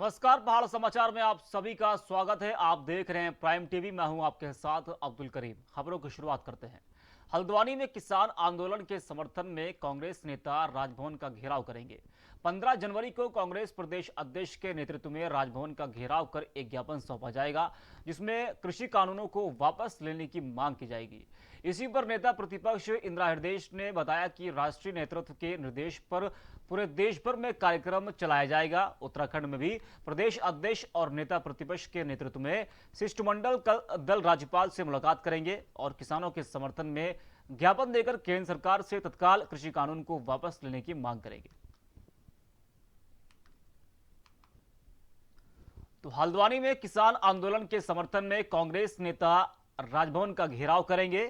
नमस्कार, पहाड़ समाचार में आप सभी का स्वागत है। आप देख रहे हैं प्राइम टीवी। मैं हूं आपके साथ अब्दुल करीम। खबरों की शुरुआत करते हैं। हल्द्वानी में किसान आंदोलन के समर्थन में कांग्रेस नेता राजभवन का घेराव करेंगे। 15 जनवरी को कांग्रेस प्रदेश अध्यक्ष के नेतृत्व में राजभवन का घेराव कर एक ज्ञापन सौंपा जाएगा, जिसमें कृषि कानूनों को वापस लेने की मांग की जाएगी। इसी पर नेता प्रतिपक्ष इंदिरा हृदय ने बताया कि राष्ट्रीय नेतृत्व के निर्देश पर पूरे देश भर में कार्यक्रम चलाया जाएगा। उत्तराखंड में भी प्रदेश अध्यक्ष और नेता प्रतिपक्ष के नेतृत्व में शिष्टमंडल दल राज्यपाल से मुलाकात करेंगे और किसानों के समर्थन में ज्ञापन देकर केंद्र सरकार से तत्काल कृषि कानून को वापस लेने की मांग करेंगे। तो हल्द्वानी में किसान आंदोलन के समर्थन में कांग्रेस नेता राजभवन का घेराव करेंगे।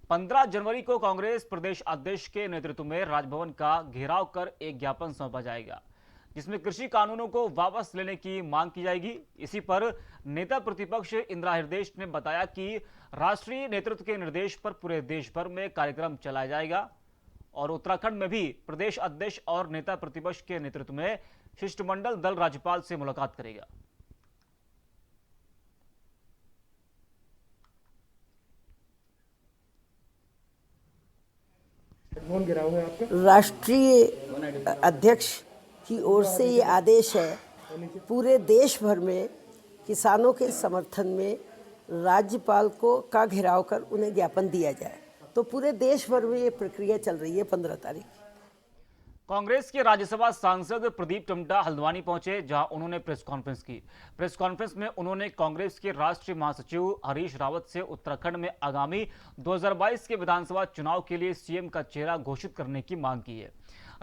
15 जनवरी को कांग्रेस प्रदेश अध्यक्ष के नेतृत्व में राजभवन का घेराव कर एक ज्ञापन सौंपा जाएगा, जिसमें कृषि कानूनों को वापस लेने की मांग की जाएगी। इसी पर नेता प्रतिपक्ष इंदिरा हृदय ने बताया कि राष्ट्रीय नेतृत्व के निर्देश पर पूरे देश भर में कार्यक्रम चलाया जाएगा और उत्तराखंड में भी प्रदेश अध्यक्ष और नेता प्रतिपक्ष के नेतृत्व में शिष्टमंडल दल राज्यपाल से मुलाकात करेगा। राष्ट्रीय अध्यक्ष की ओर से ये आदेश है, पूरे देश भर में किसानों के समर्थन में राज्यपाल को का घेराव कर उन्हें ज्ञापन दिया जाए। तो पूरे देश भर में ये प्रक्रिया चल रही है। 15 तारीख कांग्रेस के राज्यसभा सांसद प्रदीप टमटा हल्द्वानी पहुंचे, जहां उन्होंने प्रेस कॉन्फ्रेंस की। प्रेस कॉन्फ्रेंस में उन्होंने कांग्रेस के राष्ट्रीय महासचिव हरीश रावत से उत्तराखंड में आगामी 2022 के विधानसभा चुनाव के लिए सीएम का चेहरा घोषित करने की मांग की है।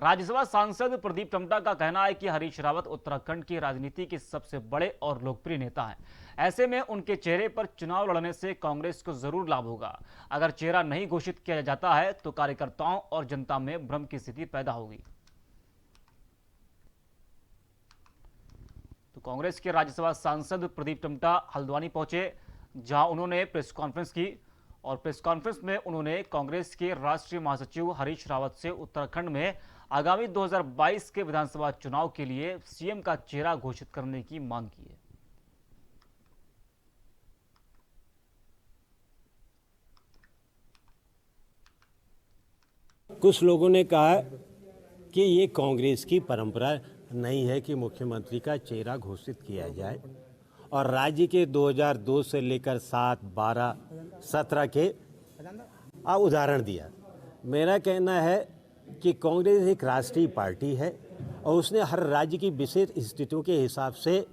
राज्यसभा सांसद प्रदीप टमटा का कहना है कि हरीश रावत उत्तराखंड की राजनीति के सबसे बड़े और लोकप्रिय नेता हैं। ऐसे में उनके चेहरे पर चुनाव लड़ने से कांग्रेस को जरूर लाभ होगा। अगर चेहरा नहीं घोषित किया जाता है तो कार्यकर्ताओं और जनता में भ्रम की स्थिति पैदा होगी। तो कांग्रेस के राज्यसभा सांसद प्रदीप टमटा हल्द्वानी पहुंचे, जहां उन्होंने प्रेस कॉन्फ्रेंस की और प्रेस कॉन्फ्रेंस में उन्होंने कांग्रेस के राष्ट्रीय महासचिव हरीश रावत से उत्तराखंड में आगामी 2022 के विधानसभा चुनाव के लिए सीएम का चेहरा घोषित करने की मांग की है। कुछ लोगों ने कहा कि ये कांग्रेस की परंपरा नहीं है कि मुख्यमंत्री का चेहरा घोषित किया जाए, और राज्य के 2002 से लेकर 7, 12, 17 के उदाहरण दिया। मेरा कहना है कि कांग्रेस एक राष्ट्रीय पार्टी है और उसने हर राज्य की विशेष स्थितियों के हिसाब से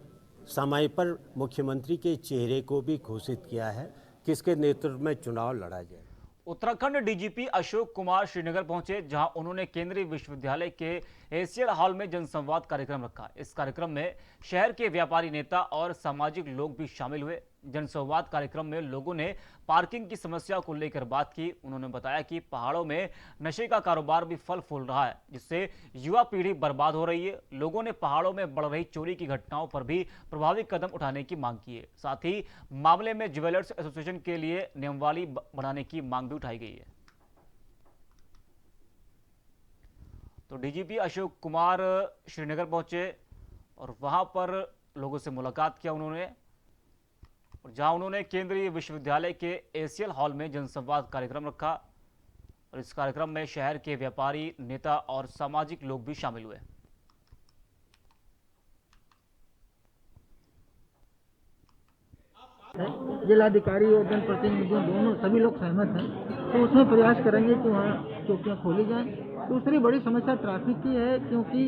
समय पर मुख्यमंत्री के चेहरे को भी घोषित किया है, किसके नेतृत्व में चुनाव लड़ा जाए। उत्तराखंड डीजीपी अशोक कुमार श्रीनगर पहुंचे, जहां उन्होंने केंद्रीय विश्वविद्यालय के एशियल हॉल में जनसंवाद कार्यक्रम रखा। इस कार्यक्रम में शहर के व्यापारी नेता और सामाजिक लोग भी शामिल हुए। जनसंवाद कार्यक्रम में लोगों ने पार्किंग की समस्या को लेकर बात की। उन्होंने बताया कि पहाड़ों में नशे का कारोबार भी फल फूल रहा है, जिससे युवा पीढ़ी बर्बाद हो रही है। लोगों ने पहाड़ों में बढ़ रही चोरी की घटनाओं पर भी प्रभावी कदम उठाने की मांग की है। साथ ही मामले में ज्वेलर्स एसोसिएशन के लिए नियमावली बनाने की मांग भी उठाई गई है। तो डीजीपी अशोक कुमार श्रीनगर पहुंचे और वहां पर लोगों से मुलाकात किया उन्होंने, और जहां उन्होंने केंद्रीय विश्वविद्यालय के एशियल हॉल में जनसंवाद कार्यक्रम रखा और इस कार्यक्रम में शहर के व्यापारी नेता और सामाजिक लोग भी शामिल हुए। जिलाधिकारी और जनप्रतिनिधियों दोनों सभी लोग सहमत हैं, तो उसमें प्रयास करेंगे कि वहाँ चौकियाँ खोली जाएं। दूसरी बड़ी समस्या ट्रैफिक की है, क्योंकि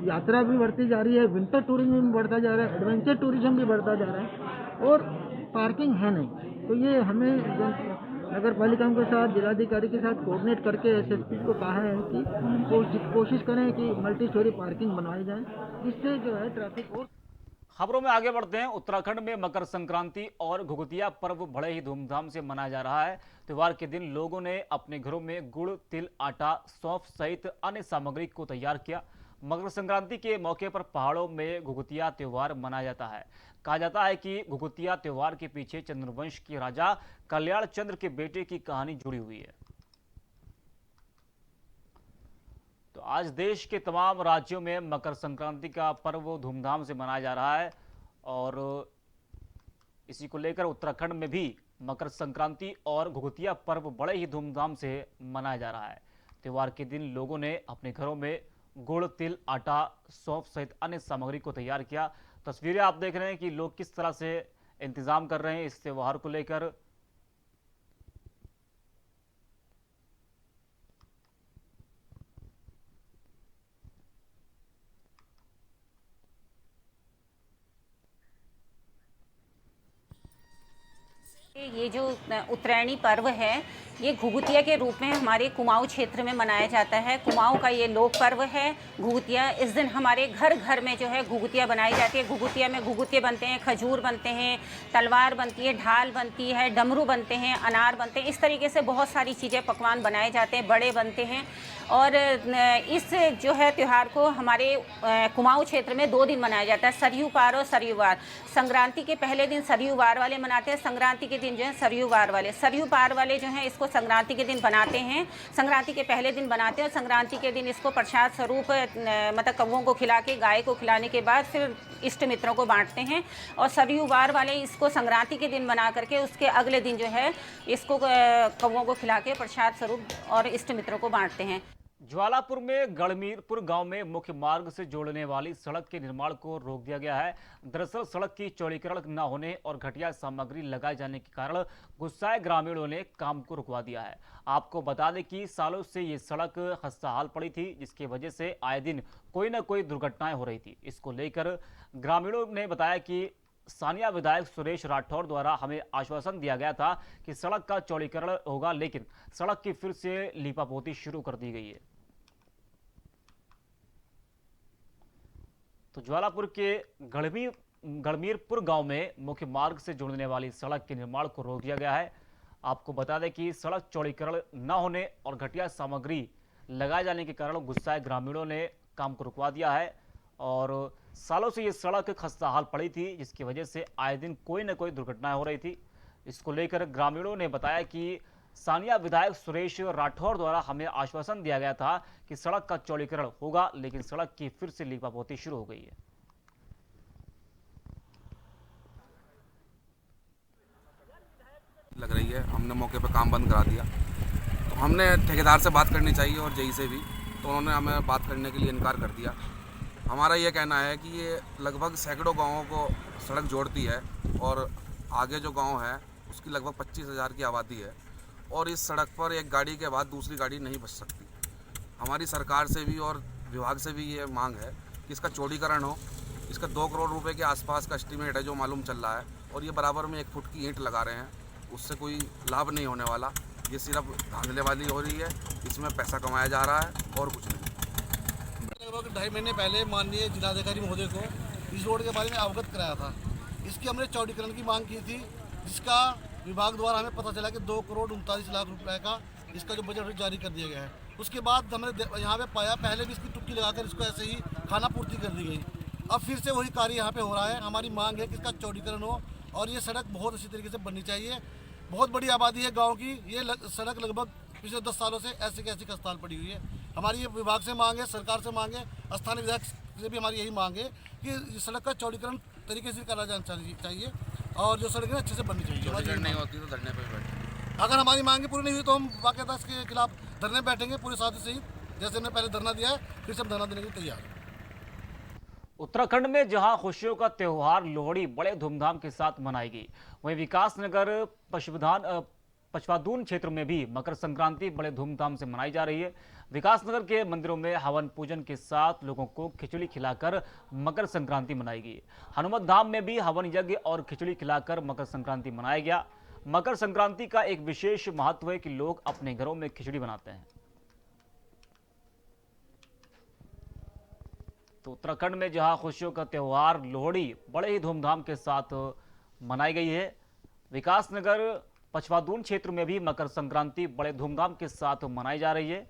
यात्रा भी बढ़ती जा रही है, विंटर टूरिज्म भी बढ़ता जा रहा है, एडवेंचर टूरिज्म भी बढ़ता जा रहा है और पार्किंग है नहीं। तो ये हमें नगर पालिका के साथ, जिलाधिकारी के साथ कोऑर्डिनेट करके एसएसपी को कहा है कि कोशिश करें कि मल्टी स्टोरी पार्किंग बनवाई जाए, जिससे जो है ट्रैफिक और। खबरों में आगे बढ़ते हैं। उत्तराखंड में मकर संक्रांति और घुघुतिया पर्व बड़े ही धूमधाम से मनाया जा रहा है। त्योहार के दिन लोगों ने अपने घरों में गुड़, तिल, आटा, सौंफ सहित अन्य सामग्री को तैयार किया। मकर संक्रांति के मौके पर पहाड़ों में घुघुतिया त्योहार मनाया जाता है। कहा जाता है कि घुघुतिया त्योहार के पीछे चंद्रवंश के राजा कल्याण चंद्र के बेटे की कहानी जुड़ी हुई है। तो आज देश के तमाम राज्यों में मकर संक्रांति का पर्व धूमधाम से मनाया जा रहा है और इसी को लेकर उत्तराखंड में भी मकर संक्रांति और घुघुतिया पर्व बड़े ही धूमधाम से मनाया जा रहा है। त्योहार के दिन लोगों ने अपने घरों में गुड़, तिल, आटा, सौंफ सहित अन्य सामग्री को तैयार किया। तस्वीरें आप देख रहे हैं कि लोग किस तरह से इंतजाम कर रहे हैं इस त्योहार को लेकर। ये जो उत्तरायणी पर्व है ये घुघुतिया के रूप में हमारे कुमाऊं क्षेत्र में मनाया जाता है। कुमाऊं का ये लोक पर्व है घुघुतिया। इस दिन हमारे घर घर में जो है घुघुतिया बनाई जाती है। घुघुतिया में घुघुतिया बनते हैं, खजूर बनते हैं, तलवार बनती है, ढाल बनती है, डमरू बनते हैं, अनार बनते हैं। इस तरीके से बहुत सारी चीज़ें, पकवान बनाए जाते हैं, बड़े बनते हैं। और इस जो है त्यौहार को हमारे कुमाऊं क्षेत्र में 2 दिन मनाया जाता है, सरयू पार और सरयू वार। संक्रांति के पहले दिन सरयू वार वाले मनाते हैं, संक्रांति के दिन जो है सरयू वार वाले। सरयू पार वाले जो हैं इसको संक्रांति के दिन बनाते हैं, संक्रांति के पहले दिन बनाते हैं और संक्रांति के दिन इसको प्रसाद स्वरूप मतलब कौवों को खिला के, गाय को खिलाने के बाद फिर इष्ट मित्रों को बांटते हैं। और सरयू वार वाले इसको संक्रांति के दिन बना करके उसके अगले दिन जो है इसको कौवों को खिला के प्रसाद स्वरूप और इष्ट मित्रों को बांटते हैं। ज्वालापुर में गढ़मीरपुर गांव में मुख्य मार्ग से जोड़ने वाली सड़क के निर्माण को रोक दिया गया है। दरअसल सड़क की चौड़ीकरण न होने और घटिया सामग्री लगाए जाने के कारण गुस्साए ग्रामीणों ने काम को रुकवा दिया है। आपको बता दें कि सालों से ये सड़क खस्ताहाल पड़ी थी, जिसकी वजह से आए दिन कोई न कोई दुर्घटनाएं हो रही थी। इसको लेकर ग्रामीणों ने बताया कि स्थानीय विधायक सुरेश राठौर द्वारा हमें आश्वासन दिया गया था कि सड़क का चौड़ीकरण होगा, लेकिन सड़क की फिर से लीपापोती शुरू कर दी गई है। तो ज्वालापुर के गढ़मीरपुर गांव में मुख्य मार्ग से जोड़ने वाली सड़क के निर्माण को रोक दिया गया है। आपको बता दें कि सड़क चौड़ीकरण न होने और घटिया सामग्री लगाए जाने के कारण गुस्साए ग्रामीणों ने काम को रुकवा दिया है और सालों से ये सड़क खस्ताहाल पड़ी थी, जिसकी वजह से आए दिन कोई न कोई दुर्घटनाएं हो रही थी। इसको लेकर ग्रामीणों ने बताया कि स्थानीय विधायक सुरेश राठौर द्वारा हमें आश्वासन दिया गया था कि सड़क का चौड़ीकरण होगा, लेकिन सड़क की फिर से लीपापोती शुरू हो गई है। लग रही है, हमने मौके पर काम बंद करा दिया। तो हमने ठेकेदार से बात करनी चाहिए और जेई से भी, तो उन्होंने हमें बात करने के लिए इनकार कर दिया। हमारा ये कहना है कि ये लगभग सैकड़ों गाँवों को सड़क जोड़ती है और आगे जो गाँव है उसकी लगभग 25,000 की आबादी है और इस सड़क पर एक गाड़ी के बाद दूसरी गाड़ी नहीं बच सकती। हमारी सरकार से भी और विभाग से भी ये मांग है कि इसका चौड़ीकरण हो। इसका 2 करोड़ रुपए के आसपास का एस्टीमेट है जो मालूम चल रहा है और ये बराबर में 1 फुट की ईंट लगा रहे हैं, उससे कोई लाभ नहीं होने वाला। ये सिर्फ धांधलेबाजी हो रही है, इसमें पैसा कमाया जा रहा है और कुछ नहीं। लगभग 2.5 महीने पहले माननीय जिलाधिकारी महोदय को इस रोड के बारे में अवगत कराया था। इसकी हमने चौड़ीकरण की मांग की थी, जिसका विभाग द्वारा हमें पता चला कि 2 करोड़ 39 लाख रुपए का इसका जो बजट जारी कर दिया गया है। उसके बाद हमने यहाँ पे पाया, पहले भी इसकी टुक्की लगाकर इसको ऐसे ही खाना पूर्ति कर दी गई। अब फिर से वही कार्य यहाँ पे हो रहा है। हमारी मांग है कि इसका चौड़ीकरण हो और ये सड़क बहुत अच्छी तरीके से बननी चाहिए। बहुत बड़ी आबादी है गाँव की, ये सड़क लगभग पिछले 10 सालों से ऐसी की ऐसी खस्ताहाल पड़ी हुई है। हमारी ये विभाग से मांग है, सरकार से मांग है, स्थानीय विधायक से भी हमारी यही मांग है कि सड़क का चौड़ीकरण तरीके से करा जाना चाहिए और जो सड़कें अच्छे से बननी चाहिए। चौड़ीकरण नहीं होती तो धरने पे बैठे। अगर हमारी मांगे पूरी नहीं हुई तो हम बाकायदा इसके खिलाफ धरने बैठेंगे पूरे साथ से ही, जैसे हमने पहले धरना दिया है फिर से हम धरना देने के लिए तैयार हैं। उत्तराखंड में जहां खुशियों का त्योहार लोहड़ी बड़े धूमधाम के साथ मनाई गई, वहीं विकासनगर पचवादून क्षेत्र में भी मकर संक्रांति बड़े धूमधाम से मनाई जा रही है। विकासनगर के मंदिरों में हवन पूजन के साथ लोगों को खिचड़ी खिलाकर मकर संक्रांति मनाई गई। हनुमत धाम में भी हवन यज्ञ और खिचड़ी खिलाकर मकर संक्रांति मनाया गया। मकर संक्रांति का एक विशेष महत्व है कि लोग अपने घरों में खिचड़ी बनाते हैं। तो उत्तराखंड में जहां खुशियों का त्योहार लोहड़ी बड़े ही धूमधाम के साथ मनाई गई है, विकासनगर पचवादून क्षेत्र में भी मकर संक्रांति बड़े धूमधाम के साथ मनाई जा रही है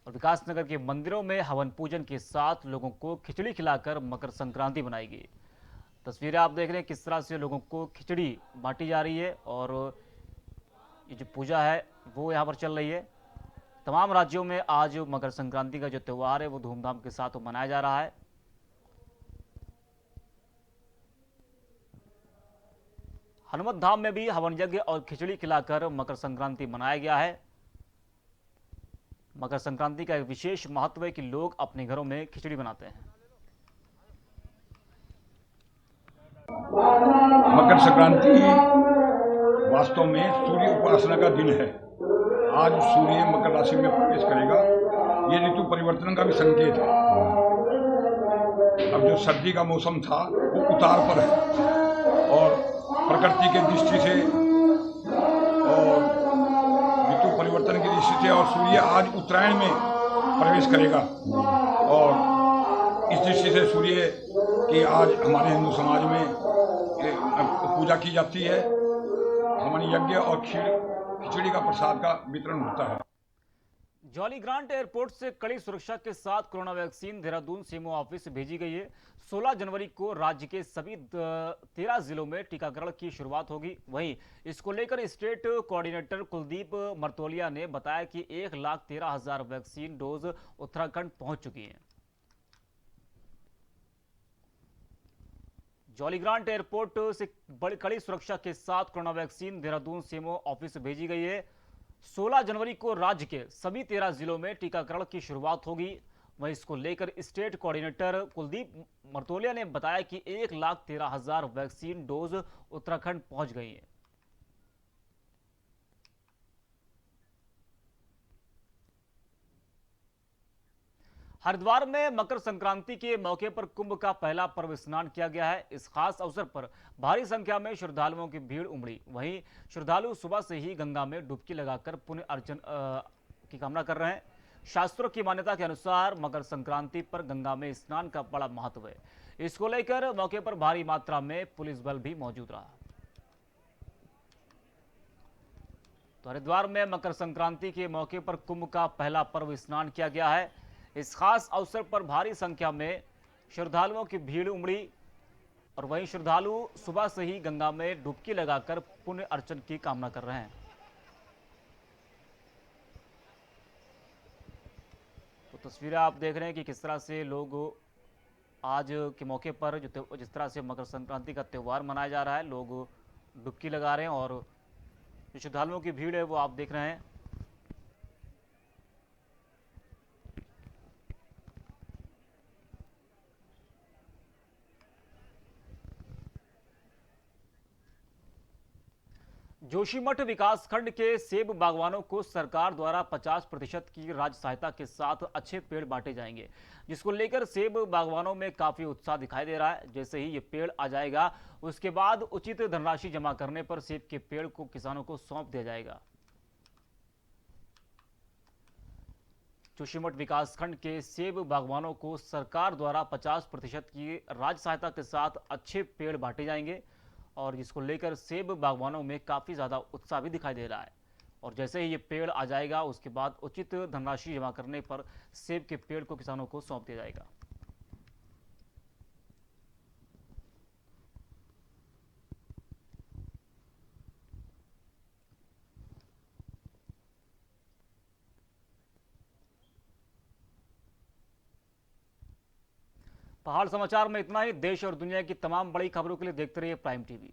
और विकासनगर के मंदिरों में हवन पूजन के साथ लोगों को खिचड़ी खिलाकर मकर संक्रांति मनाई गई। तस्वीरें आप देख रहे हैं किस तरह से लोगों को खिचड़ी बांटी जा रही है और ये जो पूजा है वो यहाँ पर चल रही है। तमाम राज्यों में आज मकर संक्रांति का जो त्यौहार है वो धूमधाम के साथ मनाया जा रहा है। हनुमत धाम में भी हवन यज्ञ और खिचड़ी खिलाकर मकर संक्रांति मनाया गया है। मकर संक्रांति का एक विशेष महत्व है कि लोग अपने घरों में खिचड़ी बनाते हैं। मकर संक्रांति वास्तव में सूर्य उपासना का दिन है। आज सूर्य मकर राशि में प्रवेश करेगा, ये ऋतु परिवर्तन का भी संकेत है। अब जो सर्दी का मौसम था वो उतार पर है और प्रकृति के दृष्टि से और ऋतु परिवर्तन की दृष्टि से और सूर्य आज उत्तरायण में प्रवेश करेगा और इस दृष्टि से सूर्य की आज हमारे हिंदू समाज में पूजा की जाती है। हवन यज्ञ और खिचड़ी का प्रसाद का वितरण होता है। जॉली ग्रांट एयरपोर्ट से कड़ी सुरक्षा के साथ corona vaccine Dehradun CMO office भेजी गई है। 16 जनवरी को राज्य के सभी 13 जिलों में टीकाकरण की शुरुआत होगी। वहीं इसको लेकर स्टेट कोऑर्डिनेटर कुलदीप मरतोलिया ने बताया कि 1,13,000 वैक्सीन डोज उत्तराखंड पहुंच चुकी हैं। जॉली ग्रांट एयरपोर्ट से बड़ी कड़ी सुरक्षा के साथ corona vaccine Dehradun CMO office भेजी गई है। 16 जनवरी को राज्य के सभी 13 जिलों में टीकाकरण की शुरुआत होगी। वहीं इसको लेकर स्टेट कोऑर्डिनेटर कुलदीप मरतोलिया ने बताया कि 1,13,000 वैक्सीन डोज उत्तराखंड पहुंच गई हैं। हरिद्वार में मकर संक्रांति के मौके पर कुंभ का पहला पर्व स्नान किया गया है। इस खास अवसर पर भारी संख्या में श्रद्धालुओं की भीड़ उमड़ी। वहीं श्रद्धालु सुबह से ही गंगा में डुबकी लगाकर पुण्य अर्जन की कामना कर रहे हैं। शास्त्रों की मान्यता के अनुसार मकर संक्रांति पर गंगा में स्नान का बड़ा महत्व है। इसको लेकर मौके पर भारी मात्रा में पुलिस बल भी मौजूद रहा। तो हरिद्वार में मकर संक्रांति के मौके पर कुंभ का पहला पर्व स्नान किया गया है। इस खास अवसर पर भारी संख्या में श्रद्धालुओं की भीड़ उमड़ी और वहीं श्रद्धालु सुबह से ही गंगा में डुबकी लगाकर पुण्य अर्चन की कामना कर रहे हैं। तो तस्वीरें आप देख रहे हैं कि किस तरह से लोग आज के मौके पर जिस तरह से मकर संक्रांति का त्यौहार मनाया जा रहा है, लोग डुबकी लगा रहे हैं और जो श्रद्धालुओं की भीड़ है वो आप देख रहे हैं। जोशीमठ विकासखंड के सेब बागवानों को सरकार द्वारा 50% की राज्य सहायता के साथ अच्छे पेड़ बांटे जाएंगे, जिसको लेकर सेब बागवानों में काफी उत्साह दिखाई दे रहा है। जैसे ही ये पेड़ आ जाएगा उसके बाद उचित धनराशि जमा करने पर सेब के पेड़ को किसानों को सौंप दिया जाएगा। जोशीमठ विकासखंड के सेब बागवानों को सरकार द्वारा 50% की राज्य सहायता के साथ अच्छे पेड़ बांटे जाएंगे और जिसको लेकर सेब बागवानों में काफ़ी ज़्यादा उत्साह भी दिखाई दे रहा है। और जैसे ही ये पेड़ आ जाएगा उसके बाद उचित धनराशि जमा करने पर सेब के पेड़ को किसानों को सौंप दिया जाएगा। पहाड़ समाचार में इतना ही। देश और दुनिया की तमाम बड़ी खबरों के लिए देखते रहिए प्राइम टीवी।